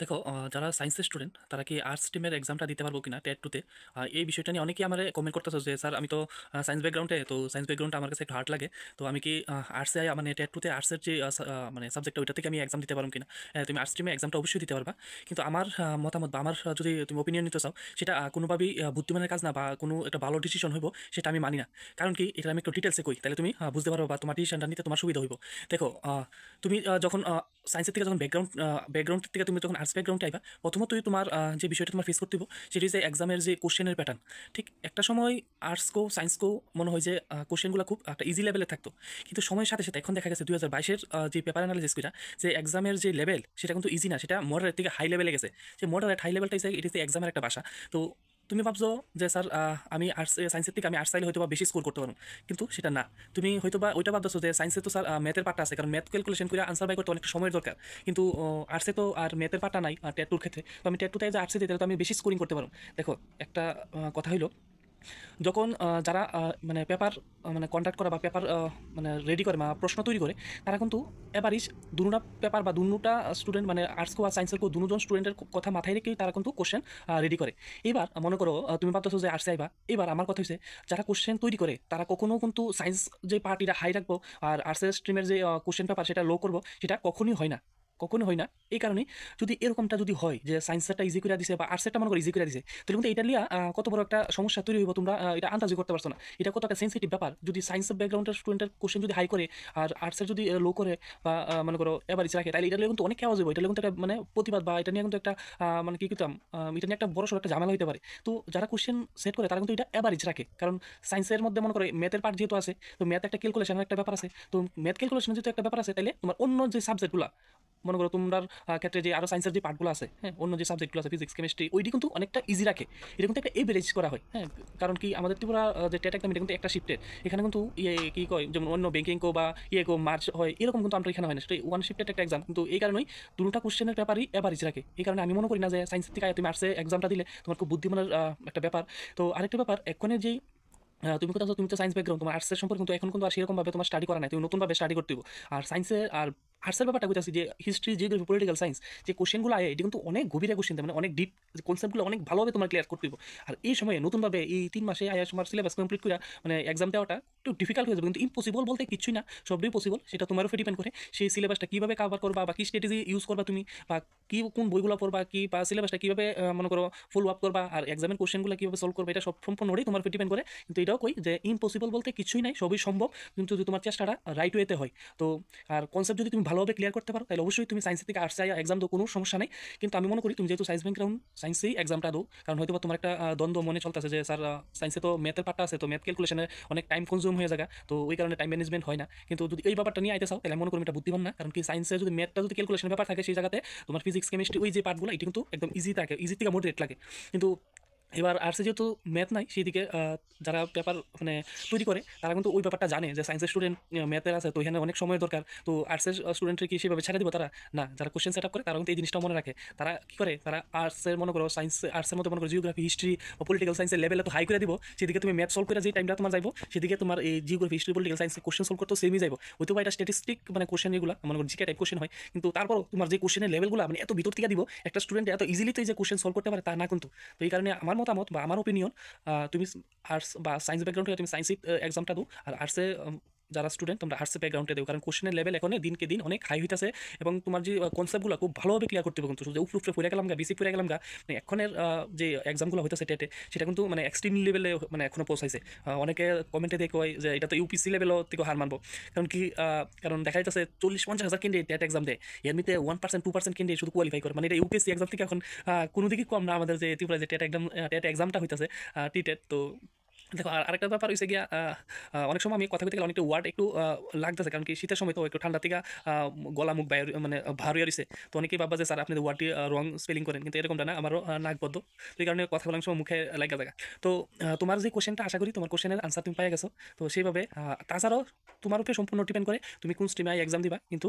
দেখো যারা সায়েন্সের স্টুডেন্ট তারা কি আর্টস স্ট্রিমের এক্সামটা দিতে পারবো কিনা টেট টুতে। এই বিষয়টা নিয়ে অনেকেই আমার কমেন্ট করতেছে যে স্যার আমি তো সায়েন্স ব্যাকগ্রাউন্ডে, তো সায়েন্স ব্যাকগ্রাউন্ডটা আমার কাছে একটু হার্ড লাগে। তো আমি কি আর্টসে মানে টেট টুতে আর্টসের যে মানে সাবজেক্টটা ওইটা থেকে আমি এক্সাম দিতে পারবো কিনা। তুমি আর্টস স্ট্রিমে এক্সামটা অবশ্যই দিতে পারবা, কিন্তু আমার মতামত বা আমার যদি তুমি ওপিনিয়ন নিতে চাও সেটা কোনোভাবেই বুদ্ধিমানের কাজ না বা কোনো একটা ভালো ডিসিশন হইব সেটা আমি মানি না। কারণ কি এটা আমি একটু ডিটেলসে কই, তাহলে তুমি বুঝতে পারো বা তোমার ডিসিশনটা নিতে তোমার সুবিধা হইব। দেখো তুমি যখন সায়েন্সের থেকে যখন ব্যাকগ্রাউন্ড থেকে তুমি যখন আর্টস ব্যাকগ্রাউন্ডে আইবা, প্রথমত তোমার যে বিষয়টা তোমার ফেস করতে হবে সেটি হচ্ছে এক্সামের যে কোশ্চেনের প্যাটার্ন। ঠিক একটা সময় আর্টসকো সায়েন্সকো মনে হয় যে কোশ্চেনগুলো খুব একটা ইজি লেভেলে থাকতো, কিন্তু সময়ের সাথে সাথে এখন দেখা গেছে 2022-এর যে পেপার অ্যানালিসিস করা যে এক্সামের যে লেভেল সেটা কিন্তু ইজি না, সেটা মডারেট থেকে হাই লেভেলে গেছে। যে মডারেট হাই লেভেলটা এটি হচ্ছে এক্সামের একটা ভাষা। তো তুমি ভাবছো যে স্যার আমি আর্টস সায়েন্সের থেকে আমি আর্টস চাইলে হয়তো বা বেশি স্কোর করতে পারবো, কিন্তু সেটা না। তুমি হয়তো বা ওইটা ভাবছো যে সায়েন্সে তো স্যার ম্যাথের পার্টটা আছে, কারণ ম্যাথ ক্যালকুলেশন করে আনসার বাই করতে অনেকটা সময়ের দরকার, কিন্তু আর্টসে তো আর ম্যাথের পার্টটা নাই ট্যাটুর ক্ষেত্রে। তো আমি ট্যাটুতে যে আর্টসে দিই তাহলে তো আমি বেশি স্কোরিং করতে পারবো। দেখো একটা কথা হইলো, যখন যারা মানে পেপার মানে কন্ডাক্ট করা বা পেপার মানে রেডি করে বা প্রশ্ন তৈরি করে, তারা কিন্তু এভারেজ দুটা পেপার বা দুটা স্টুডেন্ট মানে আর্টস কো আর সায়েন্সের কো দুজন স্টুডেন্টের কথা মাথায় রেখেই তারা কিন্তু কোশ্চেন রেডি করে। এবার মনে করো তুমি ভাবতেছো যে আর্টসে আইবা, এবার আমার কথা হচ্ছে যারা কোশ্চেন তৈরি করে তারা কখনো কিন্তু সায়েন্স যে পার্ট এটা হাই রাখবো আর আর্টসের স্ট্রিমের যে কোশ্চেন পেপার সেটা লো করবো, সেটা কখনোই হয় না, কখনো হয় না। এই কারণেই যদি এরকমটা যদি হয় যে সায়েন্সেরটা ইজি করে দিছে বা আর্টসেরটা মনে করো ইজি করে দিছে, তাহলে কিন্তু এটা নিয়ে কত বড় একটা সমস্যা তৈরি হইব তোমরা এটা আন্দাজই করতে পারছো না। এটা কত একটা সেন্সিটিভ ব্যাপার, যদি সায়েন্সের ব্যাকগ্রাউন্ডের স্টুডেন্টের কোশ্চেন যদি হাই করে আর আর্টসের যদি লো করে বা মনে করো এভারেজ রাখে, তাহলে এটা নিয়ে কিন্তু অনেক খেয়াল হইব। এটা নিয়ে কিন্তু একটা মানে প্রতিবাদ বা এটা নিয়ে কিন্তু একটা মানে কি করতাম, এটা নিয়ে একটা বড় সড় একটা ঝামেলা হতে পারে। তো যারা কোশ্চেন সেট করে তারা কিন্তু এটা এভারেজ রাখে, কারণ সায়েন্সের মধ্যে মনে করো ম্যাথের পার্ট যেহেতু আছে, তো ম্যাথ একটা ক্যালকুলেশনের একটা ব্যাপার আছে। তো ম্যাথ ক্যালকুলেশনের যেহেতু একটা ব্যাপার আছে, তাহলে তোমার অন্য যে সাবজেক্টগুলো মনে করো তোমার ক্ষেত্রে যে আরও সায়েন্সের যে পার্টগুলো আছে, হ্যাঁ, অন্য যে সাবজেক্টগুলো আছে ফিজিক্স কেমিস্ট্রি, ওইটি কিন্তু অনেকটা ইজি রাখে। এটা কিন্তু একটা এভারেজ করা হয়, হ্যাঁ। কারণ কি আমাদের ত্রিপুরা যে টেট এক্সাম এটা কিন্তু একটা শিফটের, এখানে কিন্তু ইয়ে কি কয় যেমন অন্য ব্যাংকিং কো বা ইয়ে কো মার্চ হয়, এরকম কিন্তু আমরা এখানে হয় না, সেটা ওয়ান শিফটের একটা এক্সাম। কিন্তু এই কারণেই দুটা কোশ্চেনের ব্যাপারই এভারেজ রাখে। এই কারণে আমি মনে করি না যে সায়েন্সের থেকে তুমি আর্টসে এক্সামটা দিলে তোমার খুব বুদ্ধিমানের একটা ব্যাপার। তো আরেকটা ব্যাপার, এখনের যেই তুমি কোথাও তুমি তো সায়েন্স ব্যাকগ্রাউন্ড, তোমার আর্টসের সম্পর্কে কিন্তু এখন কিন্তু আর সেরকমভাবে তোমার স্টাডি করা নাই, তুমি নতুনভাবে স্টাডি করতে হবে। আর সায়েন্সের আর আর্টসের ব্যাপারটা বলতেছি যে হিস্ট্রি জিওগ্রাফি পলিটিক্যাল সায়েন্স যে কোশ্চেনগুলো আয় এটা কিন্তু অনেক গভীরে কোশ্চেন, মানে অনেক ডিপ কনসেপ্টগুলো অনেক ভালোভাবে তোমার ক্লিয়ার করতে হবে। আর এই সময়ে নতুনভাবে এই 3 মাসে আয়া তোমার সিলেবাস কমপ্লিট করে মানে এক্সাম দেওয়াটা একটু ডিফিকাল্ট হয়ে যাবে, কিন্তু ইম্পসিবল বলতে কিছুই না, সবই পসিবল। সেটা তোমার উপর ডিপেন্ড করে সেই সিলেবাসটা কীভাবে কাভার করবা বা কী স্ট্র্যাটেজি ইউজ করবা তুমি, বা কী কোন বইগুলো পড়বা কি বা সিলেবাসটা কীভাবে মনে করো ফলো আপ করবা আর এক্সামের কোশ্চেনগুলো কীভাবে সলভ করবে, এটা সব সম্পূর্ণটাই তোমার উপর ডিপেন্ড করে। কিন্তু এটাও কই যে ইম্পসিবল বলতে কিছুই নাই, সবই সম্ভব, কিন্তু যদি তোমার চেষ্টাটা রাইট ওয়েতে হয়। তো আর কনসেপ্ট যদি তুমি ভালোভাবে ক্লিয়ার করতে পারো তাহলে অবশ্যই তুমি সায়েন্স থেকে আর্টসে এক্সাম দাও, কোনো সমস্যা নেই। কিন্তু আমি মনে করি তুমি যেহেতু সায়েন্স ব্যাকগ্রাউন্ড সায়েন্সেই এক্সামটা দাও, কারণ হয়তো তোমার একটা দ্বন্দ্ব মনে চলতেছে যে স্যার সায়েন্সে তো ম্যাথের পার্টটা আছে, তো ম্যাথ ক্যালকুলেশনে অনেক টাইম কনজিউম হয়ে যায়, তো ওই কারণে টাইম ম্যানেজমেন্ট হয় না। কিন্তু যদি এই ব্যাপারটা নিয়ে আইতে চাও তাহলে আমি মনে করি এটা বুদ্ধিমান না, কারণ কি সায়েন্সে যদি ম্যাথটা যদি ক্যালকুলেশনের ব্যাপার থাকে সেই জায়গাতে তোমার ফিজিক্স কেমিস্ট্রি ওই যে পার্টগুলো এটা কিন্তু একদম ইজি থাকে, ইজি থেকে মোটিভেট লাগে। কিন্তু এবার আর্টসে যেহেতু ম্যাথ নাই সেই দিকে যারা পেপার মানে তৈরি করে তারা কিন্তু ওই ব্যাপারটা জানে যে সায়েন্সের স্টুডেন্ট ম্যাথের আছে, তো এখানে অনেক সময়ের দরকার। তো আর্টসের স্টুডেন্টরা কি সেভাবে ছেড়ে দিব তারা? না, যারা কোশ্চেন সেট আপ করে তারা কিন্তু এই জিনিসটা মনে রাখে। তারা কী করে, তারা আর্টসের মনে করো সায়েন্স আর্টসের মধ্যে মনে করো জিওগ্রাফি হিস্ট্রি বা পলিটিক্যাল সায়েন্সের লেভেলে তো হাই করে দিব, সেদিকে তুমি ম্যাথ সলভ করে যে টাইমটা তোমার যাইবো সেদিকে তোমার এই জিওগ্রাফি হিস্ট্রি পলিটিক্যাল সায়েন্সের কোশ্চেন সলভ করতে সেমই যাইবো। হয়তো বা এটা স্ট্যাটিস্টিক মানে কোশ্চেন এগুলো মনে করো জিকে টাইপ কোশ্চেন হয়, কিন্তু তারপরও তোমার যে কোশ্চেনের লেভেলগুলো মানে এত ভিতর থেকে দিব একটা স্টুডেন্ট এত ইজিলি তো এই যে কোশ্চেন সলভ করতে পারে তা না কিন্তু। তো এই কারণে আমার মতামত বা আমার ওপিনিয়ন, তুমি আর্টস বা সায়েন্স ব্যাকগ্রাউন্ড থেকে তুমি সায়েন্সে এক্সামটা দাও, আর আর্টসে যারা স্টুডেন্ট তোমরা আর্টসে ব্যাকগ্রাউন্ডে দেও, কারণ কোশ্চেনের লেভেল এখন দিনকে দিন অনেক হাই হইতেছে এবং তোমার যে কনসেপ্টগুলো খুব ভালোভাবে ক্লিয়ার করতে হবে। কিন্তু যে উপরে পড়ে গেলাম গা বেসিক পড়ে গেলাম গা, মানে এখনের যে এক্সামগুলো হইতেছে টেটে সেটা কিন্তু মানে এক্সট্রিম লেভেলে মানে এখনো পৌঁছাইছে। অনেকে কমেন্টে দিয়ে কয় যে এটা তো ইউপিসি লেভেলও থেকে হার মানবো, কারণ কি কারণ দেখা যাচ্ছে 40-50 হাজার ক্যান্ডিডেট টেট এক্সাম দেয়, এমনিতে 1% 2% ক্যান্ডিডেট শুধু কোয়ালিফাই করে, মানে এটা ইউপিএসসি এক্সাম থেকে এখন কোনো দিকে কম না আমাদের যে ত্রিপুরা যে টেট এক্সামটা হইতেছে টিটেট। তো দেখো আরেকটা ব্যাপার হইছে গিয়া অনেক সময় আমি কথা কইতে গেলে অনেকটা ওয়ার্ড একটু লাগতেছে, কারণ কি শীতের সময় তো একটু ঠান্ডা থেকে গলা মুখ বাইরে মানে ভার হয়ে রইছে। তো অনেকেই ভাববা যে স্যার আপনি ওয়ার্ডটি রং স্পেলিং করেন, কিন্তু এরকমটা না, আমারও নাকবদ্ধ। তো এই কারণে কথা বলার সময় মুখে লাগা জায়গা। তো তোমার যে কোশ্চেনটা আশা করি তোমার কোশ্চেনের আনসার তুমি পেয়ে গেছো। তো সেইভাবে তাছাড়াও তোমার উপরে সম্পূর্ণ ডিপেন্ড করে তুমি কোন স্ট্রিমে এক্সাম দিবা, কিন্তু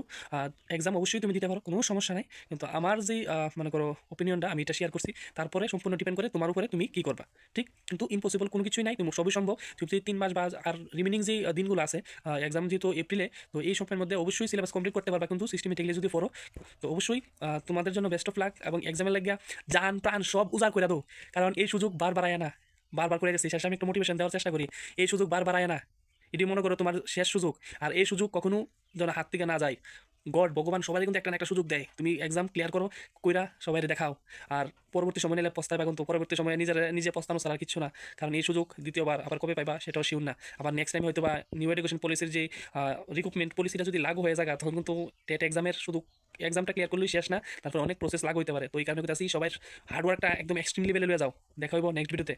এক্সাম অবশ্যই তুমি দিতে পারো, কোনো সমস্যা নাই। কিন্তু আমার যেই মনে করো ওপিনিয়নটা আমি এটা শেয়ার করছি, তারপরে সম্পূর্ণ ডিপেন্ড করে তোমার উপরে তুমি কী করবা। ঠিক, কিন্তু ইম্পসিবল কোনো কিছুই নাই, তুমি সবই সম্ভব। যদি 3 মাস বা আর রিমেনিং যে দিনগুলো আছে এক্সাম যেহেতু এপ্রিলে, তো এই সময়ের মধ্যে অবশ্যই সিলেবাস কমপ্লিট করতে পারবা কিন্তু সিস্টেমেটিকলি যদি পড়ো। তো অবশ্যই তোমাদের জন্য বেস্ট অফ লাক এবং এক্সামের লাগিয়া জান প্রাণ সব উজাড় করে দাও, কারণ এই সুযোগ বারবার আয় না। বারবার করে গেছি, শেষে আমি একটু মোটিভেশন দেওয়ার চেষ্টা করি, এই সুযোগ বারবার আয় না। এটি মনে করো তোমার শেষ সুযোগ, আর এই সুযোগ কখনো যেন হাত থেকে না যায়। গড ভগবান সবাই কিন্তু একটা না একটা সুযোগ দেয়, তুমি এক্সাম ক্লিয়ার করো, কইরা সবাই দেখাও। আর পরবর্তী সময় নিলে পস্তায় পাবেন, তো পরবর্তী সময়ে নিজে পস্তানো ছাড়া আর কিছু না। কারণ এই সুযোগ দ্বিতীয়বার আবার কবে পাইবা সেটাও শিওর না। আবার নেক্সট টাইম হয়তো বা নিউ এডুকেশন পলিসির যে রিক্রুটমেন্ট পলিসিটা যদি লাগু হয়ে যায়, তখন কিন্তু টেট এক্সামের শুধু এক্সামটা ক্লিয়ার করলেই শেষ না, তারপর অনেক প্রসেস লাগু হইতে পারে। তো এই কারণে কিন্তু সবাই হার্ডওয়ার্কটা একদম এক্সট্রিম লেভেলে লয়ে যাও। দেখা হইব নেক্সট ভিডিওতে।